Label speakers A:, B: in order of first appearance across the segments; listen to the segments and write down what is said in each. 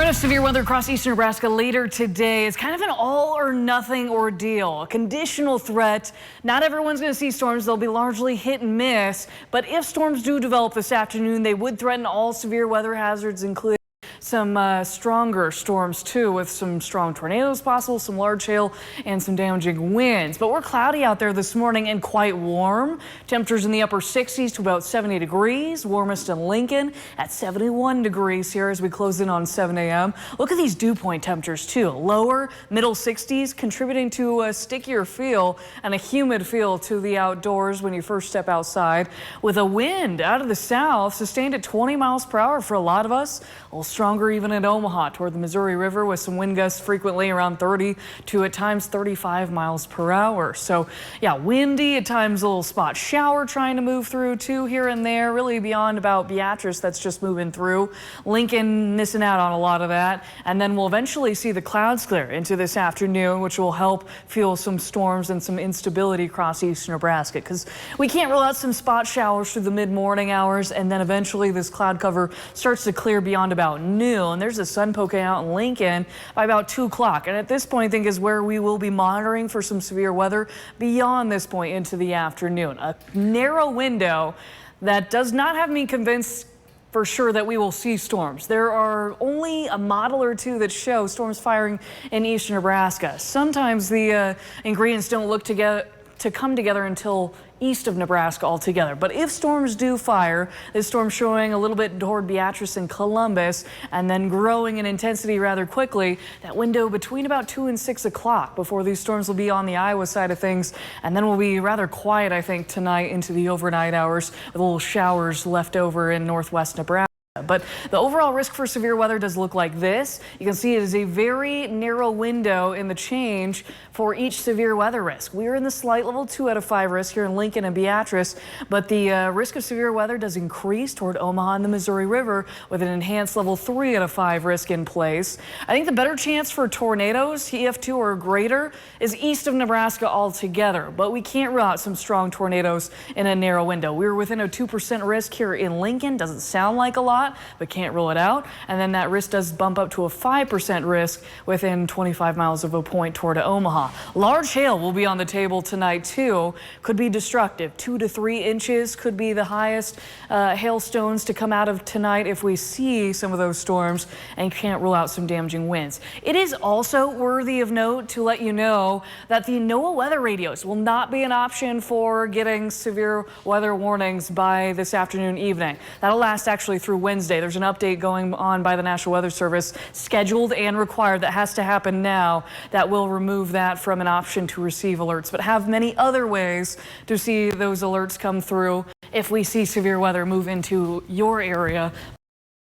A: Threat of severe weather across eastern Nebraska later today is kind of an all or nothing ordeal. A conditional threat. Not everyone's going to see storms. They'll be largely hit and miss. But if storms do develop this afternoon, they would threaten all severe weather hazards, including some stronger storms too, with some strong tornadoes possible, some large hail and some damaging winds. But we're cloudy out there this morning and quite warm. Temperatures in the upper 60s to about 70 degrees. Warmest in Lincoln at 71 degrees here as we close in on 7 a.m. Look at these dew point temperatures too. Lower middle 60s, contributing to a stickier feel and a humid feel to the outdoors when you first step outside, with a wind out of the south sustained at 20 miles per hour for a lot of us. A little stronger even in Omaha toward the Missouri River, with some wind gusts frequently around 30 to at times 35 miles per hour. So yeah, windy, at times a little spot shower trying to move through too here and there, really beyond about Beatrice that's just moving through. Lincoln missing out on a lot of that. And then we'll eventually see the clouds clear into this afternoon, which will help fuel some storms and some instability across eastern Nebraska, because we can't rule out some spot showers through the mid-morning hours, and then eventually this cloud cover starts to clear beyond about noon. There's the sun poking out in Lincoln by about 2 o'clock. And at this point, I think is where we will be monitoring for some severe weather beyond this point into the afternoon. A narrow window that does not have me convinced for sure that we will see storms. There are only a model or two that show storms firing in eastern Nebraska. Sometimes the ingredients don't look to come together until east of Nebraska altogether. But if storms do fire, this storm showing a little bit toward Beatrice and Columbus, and then growing in intensity rather quickly, that window between about 2 and 6 o'clock before these storms will be on the Iowa side of things, and then we'll be rather quiet, I think, tonight into the overnight hours with little showers left over in northwest Nebraska. But the overall risk for severe weather does look like this. You can see it is a very narrow window in the change for each severe weather risk. We are in the slight level 2 out of 5 risk here in Lincoln and Beatrice, but the risk of severe weather does increase toward Omaha and the Missouri River with an enhanced level 3 out of 5 risk in place. I think the better chance for tornadoes, EF2 or greater, is east of Nebraska altogether, but we can't rule out some strong tornadoes in a narrow window. We're within a 2% risk here in Lincoln. Doesn't sound like a lot, but can't rule it out. And then that risk does bump up to a 5% risk within 25 miles of a point toward Omaha. Large hail will be on the table tonight too. Could be destructive. 2 to 3 inches could be the highest hailstones to come out of tonight if we see some of those storms, and can't rule out some damaging winds. It is also worthy of note to let you know that the NOAA weather radios will not be an option for getting severe weather warnings by this afternoon, evening. That'll last actually through Wednesday. There's an update going on by the National Weather Service, scheduled and required, that has to happen now, that will remove that from an option to receive alerts, but have many other ways to see those alerts come through if we see severe weather move into your area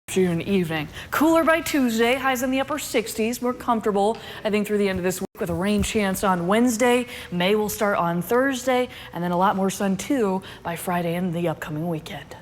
A: June evening. Cooler by Tuesday, highs in the upper 60s, more comfortable I think through the end of this week, with a rain chance on Wednesday. May will start on Thursday, and then a lot more sun too by Friday and the upcoming weekend.